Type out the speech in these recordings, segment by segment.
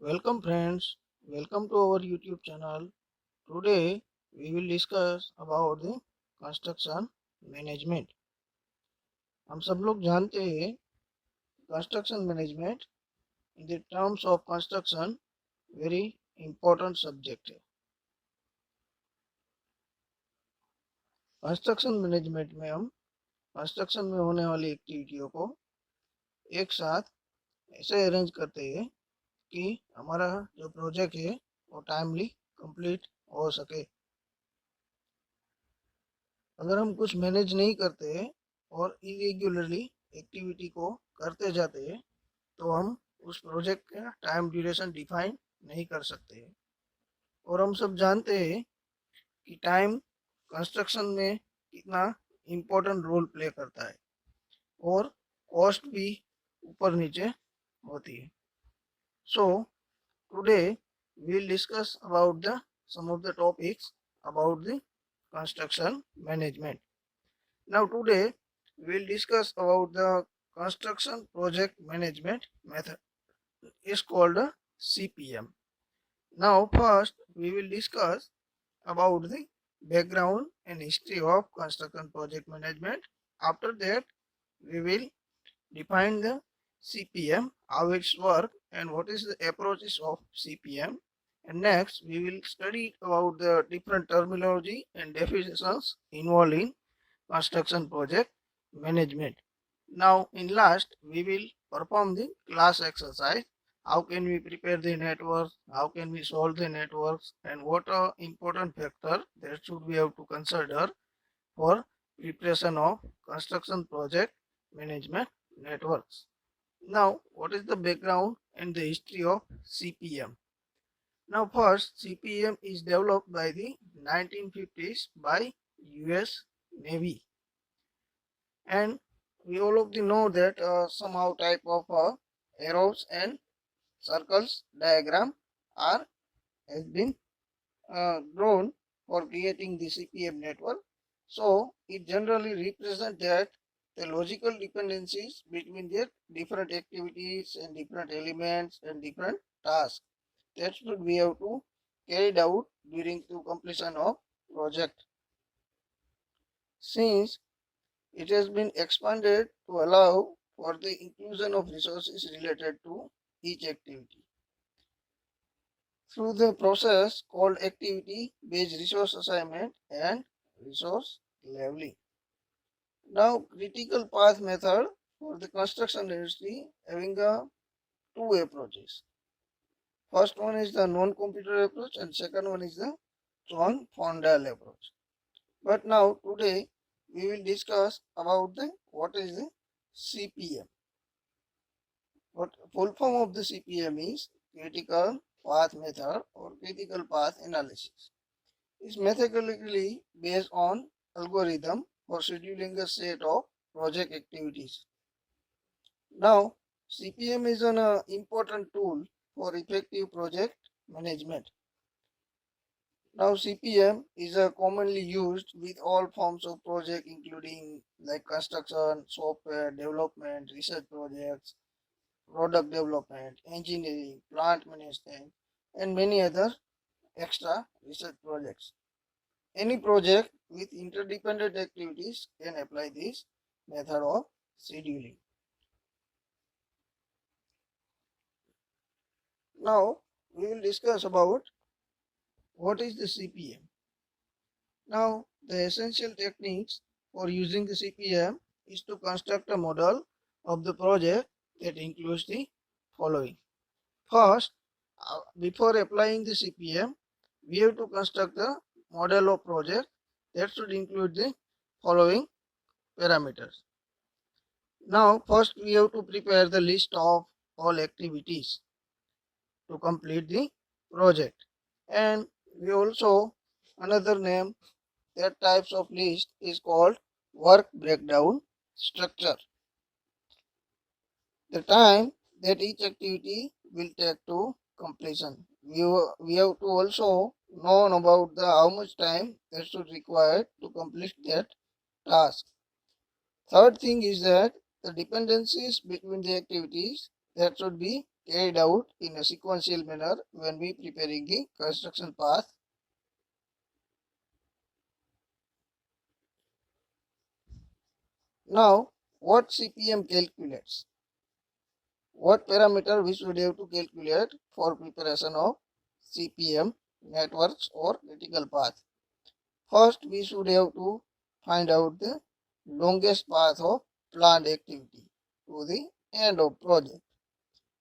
Welcome friends, welcome to our YouTube channel. Today we will discuss about the construction management. हम सब लोग जानते हैं construction management in the terms of construction very important subject है। Construction management में हम construction में होने वाली एक्टिविटियों को एक साथ ऐसे अरेंज करते हैं कि हमारा जो प्रोजेक्ट है वो टाइमली कंप्लीट हो सके। अगर हम कुछ मैनेज नहीं करते हैं और इरेगुलरली एक्टिविटी को करते जाते हैं तो हम उस प्रोजेक्ट का टाइम ड्यूरेशन डिफाइन नहीं कर सकते हैं। और हम सब जानते हैं कि टाइम कंस्ट्रक्शन में कितना इम्पोर्टेंट रोल प्ले करता है और कॉस्ट भी ऊपर नीचे होती है। So today we will discuss about the some of the topics about the construction management. Now today we will discuss about the construction project management method. It's called a CPM. Now first we will discuss about the background and history of construction project management. After that we will define the CPM, how it's work and what is the approaches of CPM. And next we will study about the different terminology and definitions involved in construction project management. Now in last we will perform the class exercise. How can we prepare the networks, how can we solve the networks, and what are important factors that should we have to consider for preparation of construction project management networks. Now what is the background and the history of CPM? Now first, CPM is developed by the 1950s by US Navy, and we all of you know that somehow type of arrows and circles diagram are has been drawn for creating the CPM network. So it generally represents that the logical dependencies between their different activities and different elements and different tasks that should we have to carried out during the completion of project. Since it has been expanded to allow for the inclusion of resources related to each activity through the process called activity based resource assignment and resource leveling. Now critical path method for the construction industry having a two approaches. First one is the non-computer approach and second one is the John Fondal approach. But now today we will discuss about the what is the CPM. What full form of the CPM is critical path method or critical path analysis. It's methodologically based on algorithm for scheduling a set of project activities. Now CPM is an important tool for effective project management. Now CPM is commonly used with all forms of project including like construction, software development, research projects, product development, engineering, plant management and many other extra research projects. Any project with interdependent activities can apply this method of scheduling. Now we will discuss about what is the CPM. Now the essential techniques for using the CPM is to construct a model of the project that includes the following. First, before applying the CPM, we have to construct the model of project that should include the following parameters. Now first we have to prepare the list of all activities to complete the project, and we also another name that types of list is called work breakdown structure. The time that each activity will take to completion. We have to also know about the how much time that should require to complete that task. Third thing is that the dependencies between the activities that should be carried out in a sequential manner when we preparing the construction path. Now, what CPM calculates? What parameter we should have to calculate for preparation of CPM, networks or critical path? First, we should have to find out the longest path of planned activity to the end of project.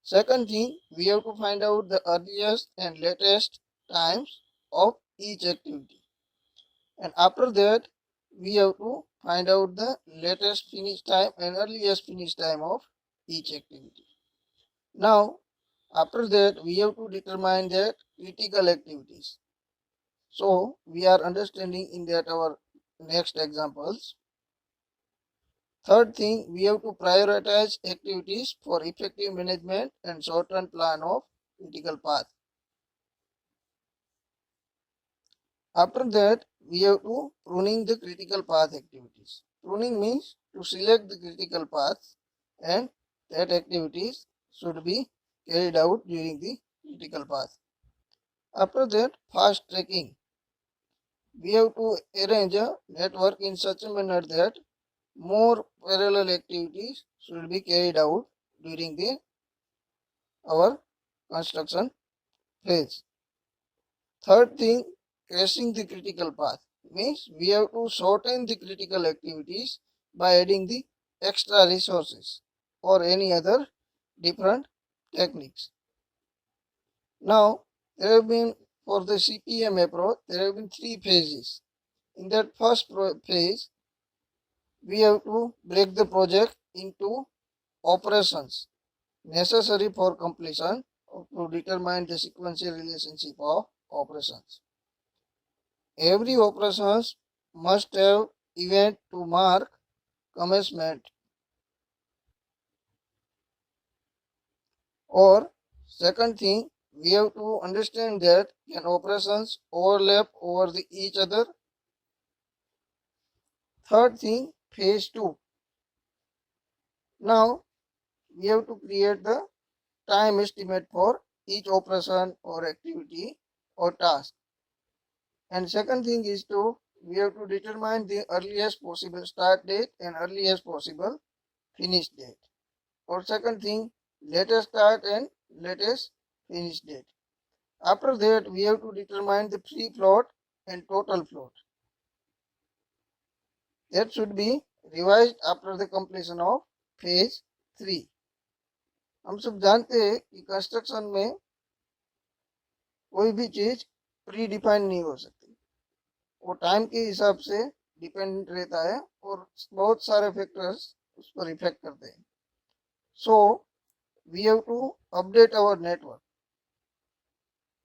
Second thing, we have to find out the earliest and latest times of each activity. And after that, we have to find out the latest finish time and earliest finish time of each activity. Now, after that, we have to determine the critical activities. So, we are understanding in that our next examples. Third thing, we have to prioritize activities for effective management and short-term plan of critical path. After that, we have to pruning the critical path activities. Pruning means to select the critical paths and that activities should be carried out during the critical path. After that, fast tracking. We have to arrange a network in such a manner that more parallel activities should be carried out during our construction phase. Third thing, crashing the critical path means we have to shorten the critical activities by adding the extra resources or any other different techniques. Now, there have been for the CPM approach, there have been 3 phases. In that first phase, we have to break the project into operations necessary for completion to determine the sequential relationship of operations. Every operations must have event to mark commencement, or second thing, we have to understand that can operations overlap over each other. Third thing, phase 2. Now we have to create the time estimate for each operation or activity or task. And second thing is we have to determine the earliest possible start date and earliest possible finish date. Or second thing, latest start and latest finish date. After that, we have to determine the pre-float and total float. That should be revised after the completion of phase 3. हम सब जानते हैं कि construction में कोई भी चीज pre define नहीं हो सकती, वो टाइम के हिसाब से डिपेंड रहता है और बहुत सारे फैक्टर्स उस पर इफेक्ट करते हैं. So we have to update our network.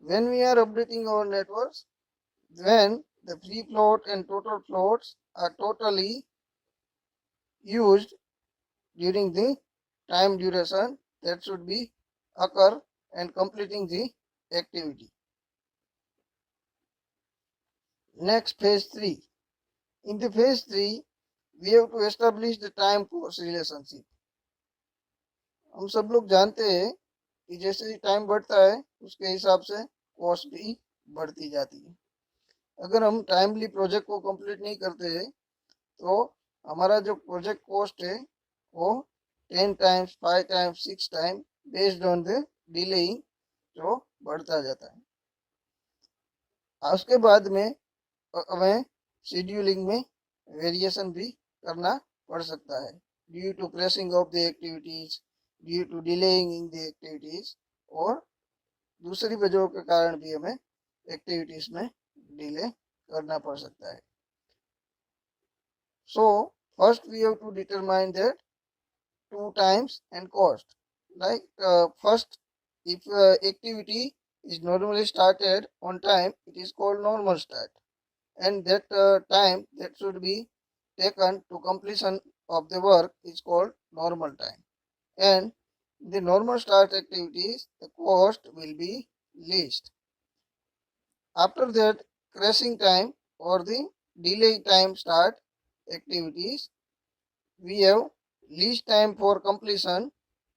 When we are updating our networks, when the free float and total floats are totally used during the time duration that should be occur and completing the activity. Next, phase 3. In the phase 3, we have to establish the time cost relationship. हम सब लोग जानते हैं कि जैसे ही time बढ़ता है उसके हिसाब से कॉस्ट भी बढ़ती जाती है. अगर हम टाइमली प्रोजेक्ट को कंप्लीट नहीं करते हैं तो हमारा जो प्रोजेक्ट कॉस्ट है वो 10 times 5 times 6 time based on the delaying जो बढ़ता जाता है. उसके बाद में हमें शेड्यूलिंग में वेरिएशन भी करना पड़ सकता है due to crashing of the activities, due to delaying in the activities और दूसरी वजहों के कारण भी हमें एक्टिविटीज में डिले करना पड़ सकता है. So first we have to determine that 2 times and cost. Like first, if activity is normally started on time, it is called normal start, and that time that should be taken to completion of the work is called normal time. And the normal start activities, the cost will be least. After that, crashing time or the delay time start activities, we have least time for completion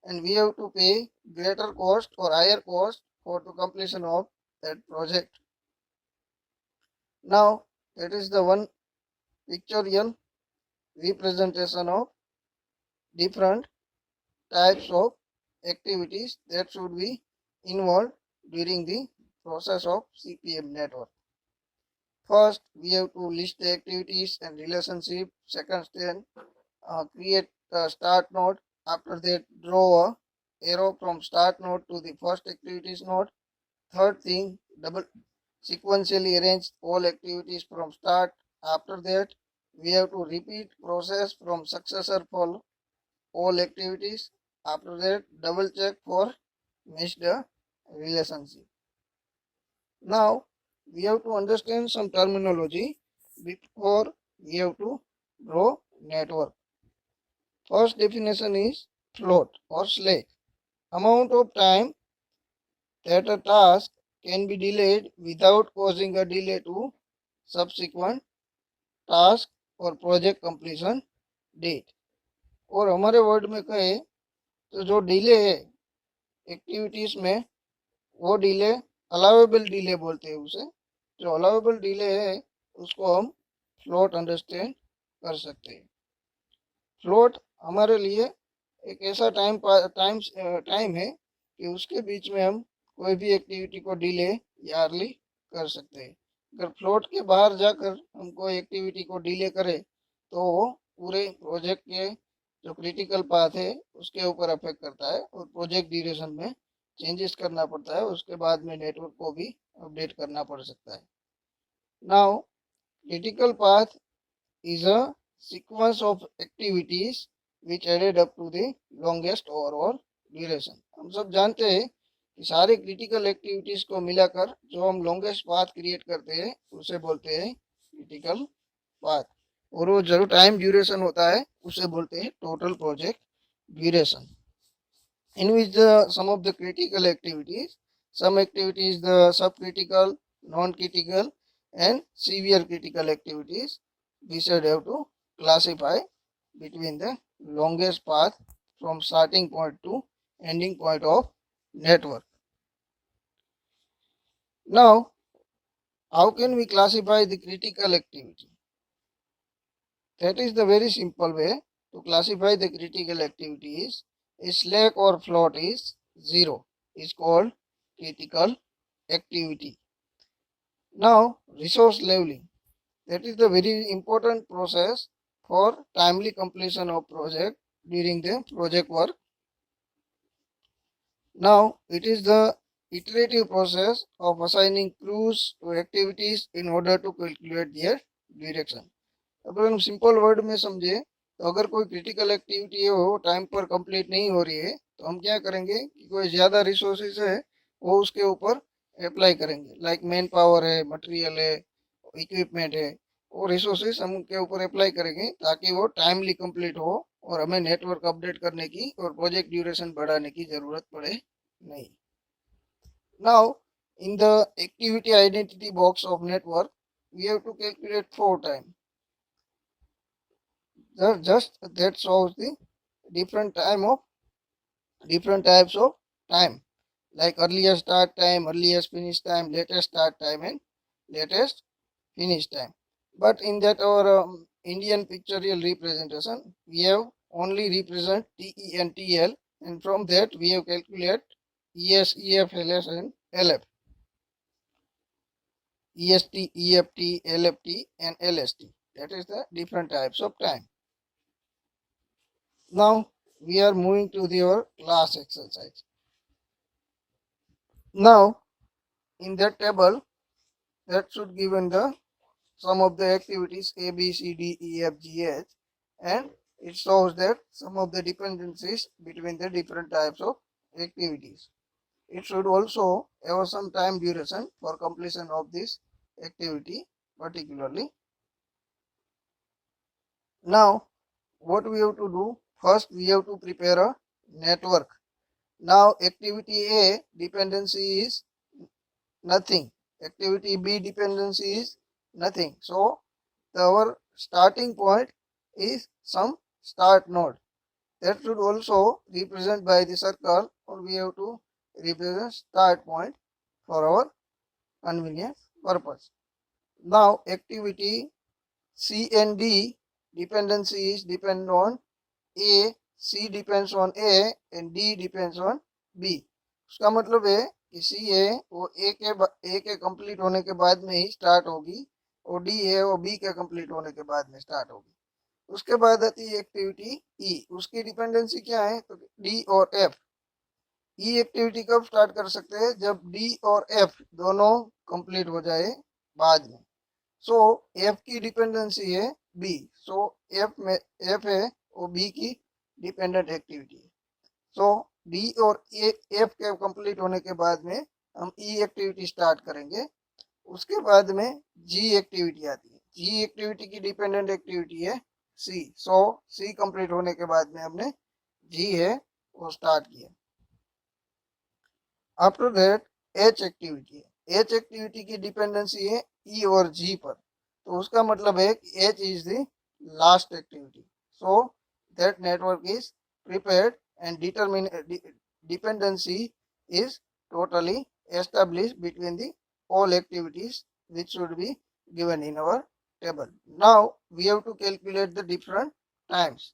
and we have to pay greater cost or higher cost for the completion of that project. Now that is the one pictorial representation of different types of activities that should be involved during the process of CPM network. First, we have to list the activities and relationship. Second, then create a start node. After that, draw a arrow from start node to the first activities node. Third thing, double sequentially arrange all activities from start. After that, we have to repeat process from successor for all activities. After that, double check for missed relationship. Now we have to understand some terminology before we have to draw network. First definition is float or slack. Amount of time that a task can be delayed without causing a delay to subsequent task और project completion date. और हमारे word में कहे तो जो delay है activities में वो डिले अलाउेबल डिले बोलते हैं उसे. जो अलाउेबल डिले है उसको हम फ्लोट अंडरस्टैंड कर सकते हैं. फ्लोट हमारे लिए एक ऐसा टाइम है कि उसके बीच में हम कोई भी एक्टिविटी को डिले या अर्ली कर सकते हैं. अगर फ्लोट के बाहर जाकर हम कोई एक्टिविटी को डिले करें तो वो पूरे प्रोजेक्ट के जो क्रिटिकल पाथ है उसके ऊपर अफेक्ट करता है और प्रोजेक्ट ड्यूरेशन में चेंजेस करना पड़ता है. उसके बाद में नेटवर्क को भी अपडेट करना पड़ सकता है. Now critical path is a sequence of activities which added up to the longest overall duration. हम सब जानते हैं कि सारे क्रिटिकल एक्टिविटीज को मिलाकर जो हम लॉन्गेस्ट पाथ क्रिएट करते हैं उसे बोलते हैं क्रिटिकल पाथ. और वो जो टाइम ड्यूरेशन होता है उसे बोलते हैं total project duration. In which some of the critical activities, some activities the subcritical, non-critical and severe critical activities, we should have to classify between the longest path from starting point to ending point of network. Now, how can we classify the critical activity? That is the very simple way to classify the critical activities. A slack or float is 0 is called critical activity. Now resource leveling, that is the very important process for timely completion of project during the project work. Now it is the iterative process of assigning crews to activities in order to calculate their duration. अगर हम simple word में समझे तो अगर कोई critical activity है वो time पर कंप्लीट नहीं हो रही है तो हम क्या करेंगे कि कोई ज़्यादा रिसोर्सेज है वो उसके ऊपर अप्लाई करेंगे. लाइक मैन पावर है, मटेरियल है, इक्विपमेंट है, वो रिसोर्सेज हम के ऊपर अप्लाई करेंगे ताकि वो टाइमली कंप्लीट हो और हमें नेटवर्क अपडेट करने की और प्रोजेक्ट ड्यूरेशन बढ़ाने की ज़रूरत पड़े नहीं. Now in the activity identity box of network we have to calculate 4 time. Just that shows the different types of time, like earliest start time, earliest finish time, latest start time and latest finish time. But in that our Indian pictorial representation we have only represent TE and TL, and from that we have calculate ES, EF, LS and LF. EST, EFT, LFT and LST. That is the different types of time. Now we are moving to your class exercise. Now in that table that should given the some of the activities A, B, C, D, E, F, G, H, and it shows that some of the dependencies between the different types of activities. It should also have some time duration for completion of this activity particularly. Now what we have to do? First we have to prepare a network. Now activity A dependency is nothing, activity B dependency is nothing, so our starting point is some start node. that should also represent by the circle, or we have to represent start point for our convenience purpose. Now activity C and D dependency is depend on A, C depends on A and D depends on B. उसका मतलब है कि C है वो A के complete होने के बाद में ही स्टार्ट होगी, और D है वो B के कंप्लीट होने के बाद में स्टार्ट होगी. उसके बाद आती है एक्टिविटी E. उसकी डिपेंडेंसी क्या है? तो D और F. E एक्टिविटी कब स्टार्ट कर सकते हैं? जब D और F दोनों कंप्लीट हो जाए बाद में. सो F की डिपेंडेंसी है B. सो F है वो B की डिपेंडेंट एक्टिविटी है. सो D और F के कंप्लीट होने के बाद में हम E एक्टिविटी स्टार्ट करेंगे. उसके बाद में G एक्टिविटी आती है. G एक्टिविटी की डिपेंडेंट एक्टिविटी है C. सो C कंप्लीट होने के बाद में हमने G है वो स्टार्ट किया. आफ्टर दैट H एक्टिविटी है. H एक्टिविटी की डिपेंडेंसी है E और G पर. तो उसका मतलब है कि H is the last activity. So that network is prepared and dependency is totally established between the all activities which should be given in our table. Now we have to calculate the different times.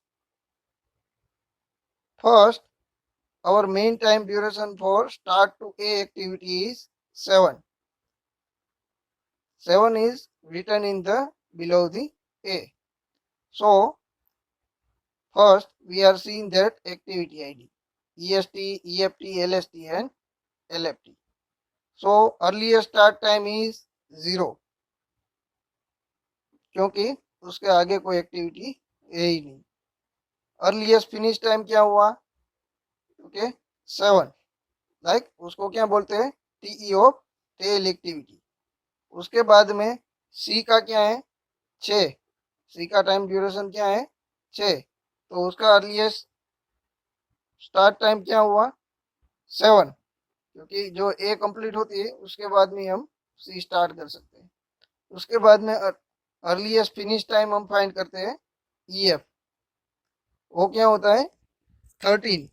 First, our main time duration for start to A activity is 7. 7 is written in the below the A. So first, we are seeing that activity ID, EST, EFT, LST and LFT. So earliest start time is 0, क्योंकि उसके आगे कोई activity है ही नहीं. Earliest finish time क्या हुआ? Okay 7. Like उसको क्या बोलते हैं? TE of tail activity. उसके बाद में सी का क्या है? 6. सी का टाइम ड्यूरेशन क्या है? 6. तो उसका अर्लीस्ट स्टार्ट टाइम क्या हुआ? 7, क्योंकि जो ए कंप्लीट होती है उसके बाद में हम सी स्टार्ट कर सकते हैं. उसके बाद में अर्लीस्ट फिनिश टाइम हम फाइंड करते हैं ईएफ. वो क्या होता है? 13.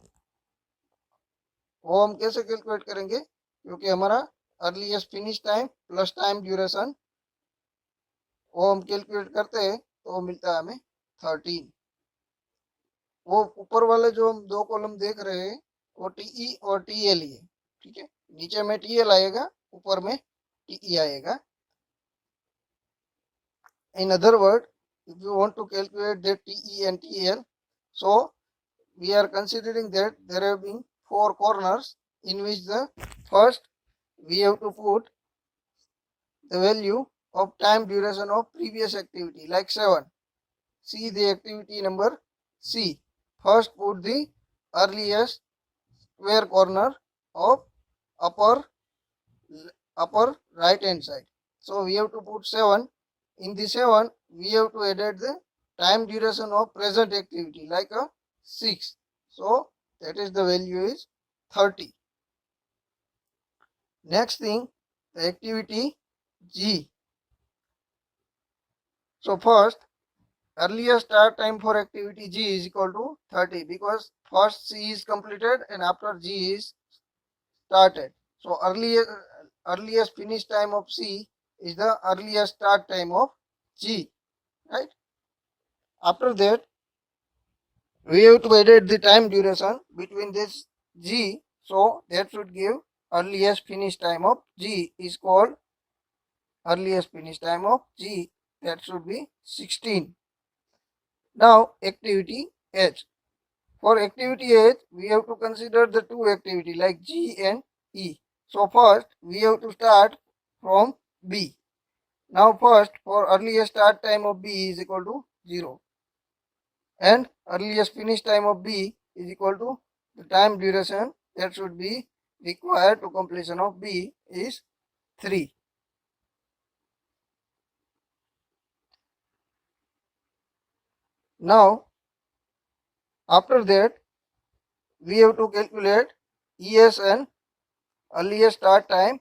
वो हम कैसे कैलकुलेट करेंगे? क्योंकि हमारा earliest finish time plus time duration वो हम कैलकुलेट करते हैं तो वो मिलता है हमें 13. वो ऊपर वाले जो हम दो कॉलम देख रहे हैं वो टीई और टीएल ही है. ठीक है, नीचे में टीएल आएगा, ऊपर में टीई आएगा. In other words, if you want to calculate the TE and TL, so we are considering that there have been 4 corners in which the first we have to put the value of time duration of previous activity like 7. See the activity number C. First put the earliest square corner of upper right hand side. So we have to put 7. In the 7, we have to add the time duration of present activity like a 6. So that is the value is 30. Next thing, the activity G. So first, earliest start time for activity G is equal to 30 because first C is completed and after G is started. So earliest finish time of C is the earliest start time of G, right? After that, we have to add the time duration between this G, so that should give earliest finish time of G is called earliest finish time of G, that should be 16. Now activity H. For activity H, we have to consider the two activity like G and E. So first, we have to start from B. Now first, for earliest start time of B is equal to 0. And earliest finish time of B is equal to the time duration that should be required to completion of B is 3. Now, after that, we have to calculate ES and earliest start time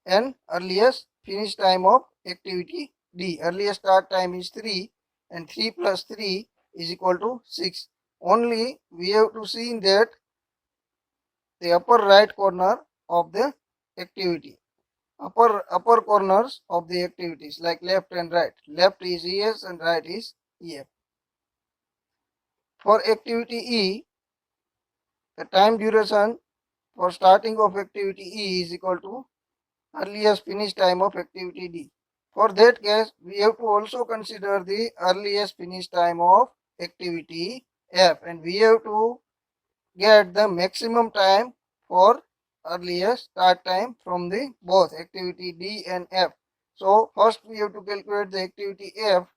and earliest finish time of activity D. Earliest start time is 3 and 3 plus 3 is equal to 6. only we have to see that the upper right corner of the activity. Upper corners of the activities like left and right. Left is ES and right is EF. For activity E, the time duration for starting of activity E is equal to earliest finish time of activity D. For that case, we have to also consider the earliest finish time of activity F, and we have to get the maximum time for earliest start time from the both activity D and F. So first we have to calculate the activity F.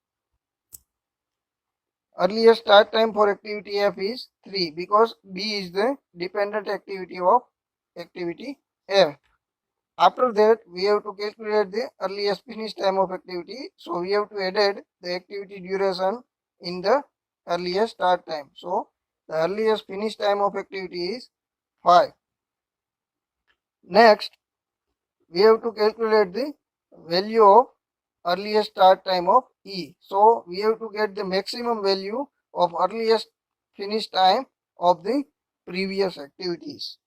Earliest start time for activity F is 3 because B is the dependent activity of activity F. After that, we have to calculate the earliest finish time of activity. So we have to add the activity duration in the earliest start time. So the earliest finish time of activity is 5. Next, we have to calculate the value of earliest start time of E. So we have to get the maximum value of earliest finish time of the previous activities.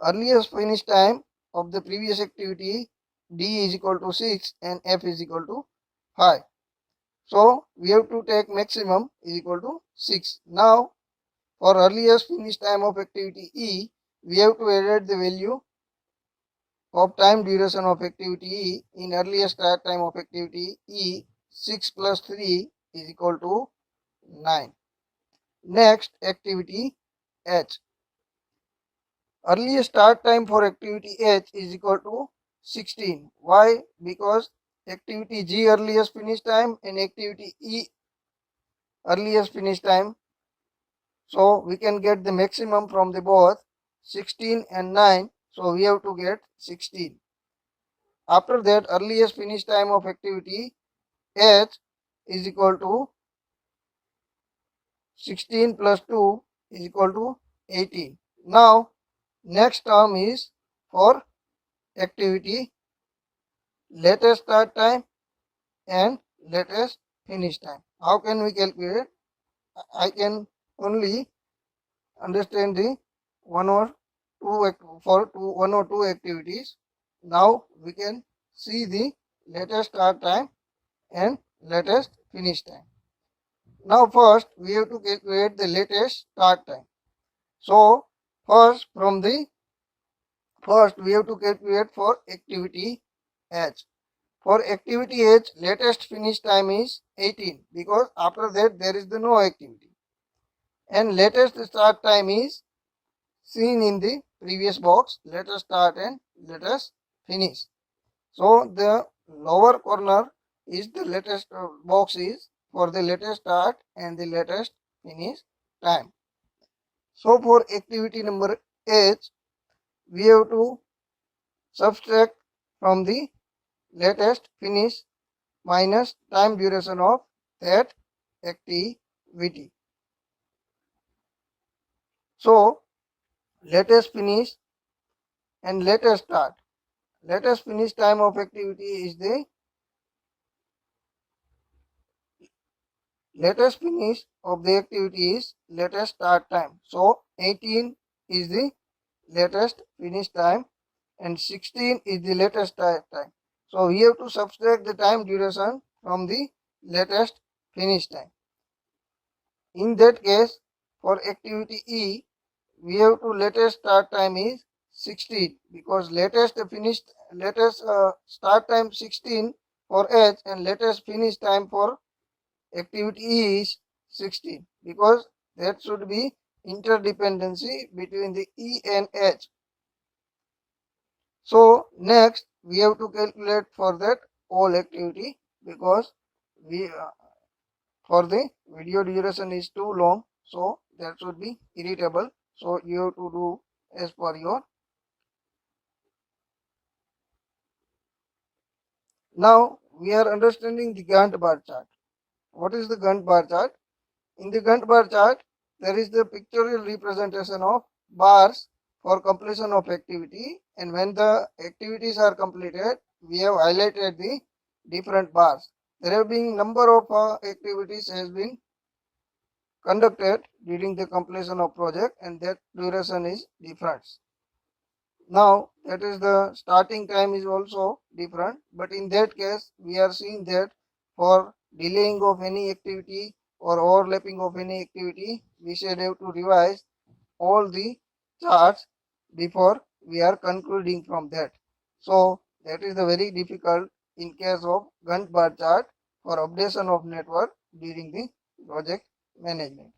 Earliest finish time of the previous activity D is equal to 6 and F is equal to 5. So we have to take maximum is equal to 6. Now for earliest finish time of activity E, we have to add the value of time duration of activity E in earliest start time of activity E. 6 plus 3 is equal to 9. Next, activity H. Earliest start time for activity H is equal to 16. Why? Because activity G earliest finish time and activity E earliest finish time. So we can get the maximum from the both 16 and 9. So we have to get 16. After that, earliest finish time of activity H is equal to 16 plus 2 is equal to 18. Now next term is for activity latest start time and latest finish time. How can we calculate? I can only understand the one or two activities. Now we can see the latest start time and latest finish time. Now first we have to calculate the latest start time. So first we have to calculate for activity H. For activity H, latest finish time is 18 because after that there is the no activity. And latest start time is seen in the previous box, latest start and latest finish. So the lower corner is the latest box is for the latest start and the latest finish time. So for activity number H, we have to subtract from the latest finish minus time duration of that activity. So latest finish and latest start. Latest finish time of activity is the latest finish of the activity is latest start time. So 18 is the latest finish time and 16 is the latest start time. So we have to subtract the time duration from the latest finish time. In that case, for activity E, we have to latest start time is 16 because latest start time 16 for H and latest finish time for activity E is 16 because that should be interdependency between the E and H. So next we have to calculate for that whole activity because we for the video duration is too long, so that should be irritable. So you have to do as per your. Now we are understanding the Gantt bar chart. What is the Gantt bar chart? In the Gantt bar chart, there is the pictorial representation of bars for completion of activity, and when the activities are completed, we have highlighted the different bars. There have been number of activities has been conducted during the completion of project, and that duration is different. Now that is the starting time is also different, but in that case we are seeing that for delaying of any activity or overlapping of any activity, we should have to revise all the charts before we are concluding from that. So that is the very difficult in case of Gantt bar chart for updation of network during the project management.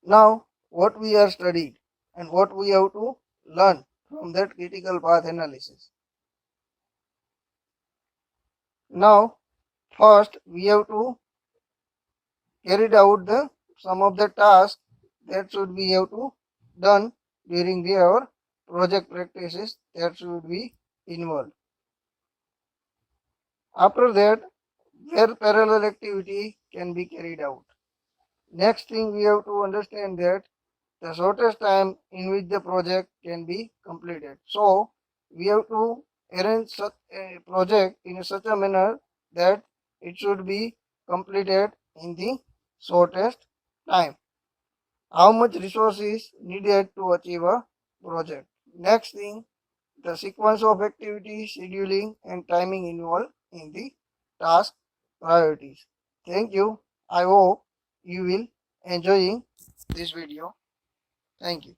Now what we are studied and what we have to learn from that critical path analysis. Now first we have to carry out the some of the tasks that should be have to done during our project practices that should be involved. After that, where parallel activity can be carried out. Next thing we have to understand that the shortest time in which the project can be completed. So we have to arrange such a project in such a manner that it should be completed in the shortest time. How much resource is needed to achieve a project. Next thing, the sequence of activity, scheduling and timing involved in the task priorities. Thank you. I hope you will enjoying this video. Thank you.